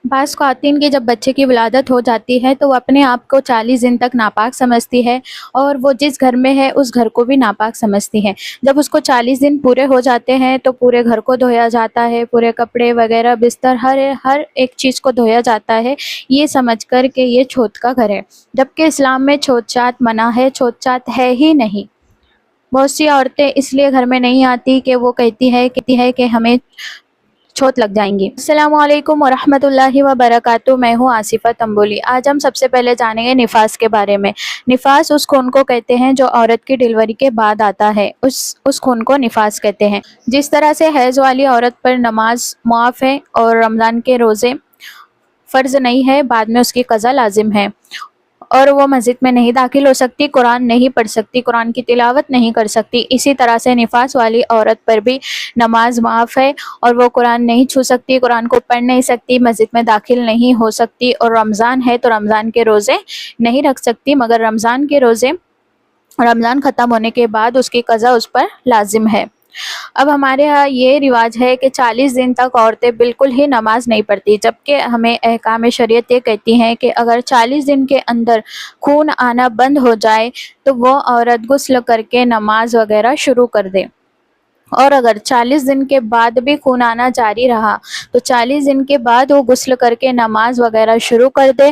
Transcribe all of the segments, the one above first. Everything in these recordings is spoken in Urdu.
بعض خواتین کی جب بچے کی ولادت ہو جاتی ہے تو وہ اپنے آپ کو 40 دن تک ناپاک سمجھتی ہے، اور وہ جس گھر میں ہے اس گھر کو بھی ناپاک سمجھتی ہے۔ جب اس کو 40 دن پورے ہو جاتے ہیں تو پورے گھر کو دھویا جاتا ہے، پورے کپڑے وغیرہ بستر ہر ایک چیز کو دھویا جاتا ہے، یہ سمجھ کر کہ یہ چھوت کا گھر ہے، جبکہ اسلام میں چھوت چھات منع ہے، چھوت چھات ہے ہی نہیں۔ بہت سی عورتیں اس لیے گھر میں نہیں آتی کہ وہ کہتی ہے کہ ہمیں چھوت لگ جائیں گی۔ السلام علیکم ورحمۃ اللہ وبرکاتہ، میں ہوں آصفہ تنبولی۔ آج ہم سب سے پہلے جانیں گے نفاس کے بارے میں۔ نفاس اس خون کو کہتے ہیں جو عورت کی ڈیلیوری کے بعد آتا ہے، اس خون کو نفاس کہتے ہیں۔ جس طرح سے حیض والی عورت پر نماز معاف ہے اور رمضان کے روزے فرض نہیں ہے، بعد میں اس کی قضا لازم ہے، اور وہ مسجد میں نہیں داخل ہو سکتی، قرآن نہیں پڑھ سکتی، قرآن کی تلاوت نہیں کر سکتی۔ اسی طرح سے نفاس والی عورت پر بھی نماز معاف ہے، اور وہ قرآن نہیں چھو سکتی، قرآن کو پڑھ نہیں سکتی، مسجد میں داخل نہیں ہو سکتی، اور رمضان ہے تو رمضان کے روزے نہیں رکھ سکتی، مگر رمضان کے روزے رمضان ختم ہونے کے بعد اس کی قضا اس پر لازم ہے۔ اب ہمارے ہاں یہ رواج ہے کہ 40 دن تک عورتیں بالکل ہی نماز نہیں پڑھتی، جبکہ ہمیں احکام شریعت یہ کہتی ہیں کہ اگر 40 دن کے اندر خون آنا بند ہو جائے تو وہ عورت غسل کر کے نماز وغیرہ شروع کر دے، اور اگر 40 دن کے بعد بھی خون آنا جاری رہا تو 40 دن کے بعد وہ غسل کر کے نماز وغیرہ شروع کر دے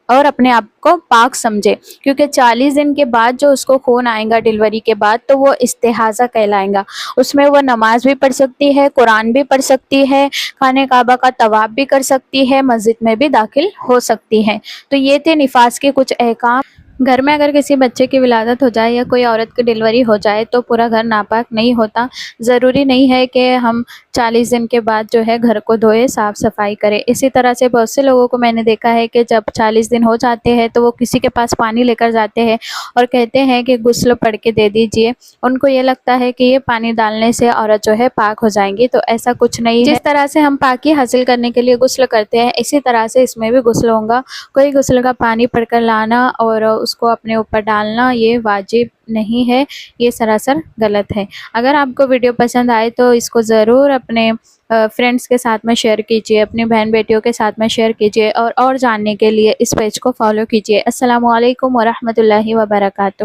اور اپنے آپ کو پاک سمجھے، کیونکہ 40 دن کے بعد جو اس کو خون آئے گا ڈیلیوری کے بعد تو وہ استحاضہ کہلائے گا۔ اس میں وہ نماز بھی پڑھ سکتی ہے، قرآن بھی پڑھ سکتی ہے، خانہ کعبہ کا طواف بھی کر سکتی ہے، مسجد میں بھی داخل ہو سکتی ہے۔ تو یہ تھے نفاس کے کچھ احکام۔ گھر میں اگر کسی بچے کی ولادت ہو جائے یا کوئی عورت کی ڈیلیوری ہو جائے تو پورا گھر ناپاک نہیں ہوتا، ضروری نہیں ہے کہ ہم 40 دن کے بعد جو ہے گھر کو دھوئے، صاف صفائی کرے۔ اسی طرح سے بہت سے لوگوں کو میں نے دیکھا ہے کہ جب 40 دن ہو جاتے ہیں تو وہ کسی کے پاس پانی لے کر جاتے ہیں اور کہتے ہیں کہ غسل پڑھ کے دے دیجئے، ان کو یہ لگتا ہے کہ یہ پانی ڈالنے سے عورت جو ہے پاک ہو جائیں گی، تو ایسا کچھ نہیں ہے۔ جس طرح سے ہم پاکی حاصل کرنے کے لیے غسل کرتے ہیں، اسی طرح سے اس میں بھی غسل ہوگا۔ کوئی غسل کا پانی پڑھ کر لانا اور اس کو اپنے اوپر ڈالنا یہ واجب نہیں ہے، یہ سراسر غلط ہے۔ اگر آپ کو ویڈیو پسند آئے تو اس کو ضرور اپنے فرینڈس کے ساتھ میں شیئر کیجئے، اپنی بہن بیٹیوں کے ساتھ میں شیئر کیجئے، اور جاننے کے لیے اس پیج کو فالو کیجئے۔ السلام علیکم ورحمۃ اللہ وبرکاتہ۔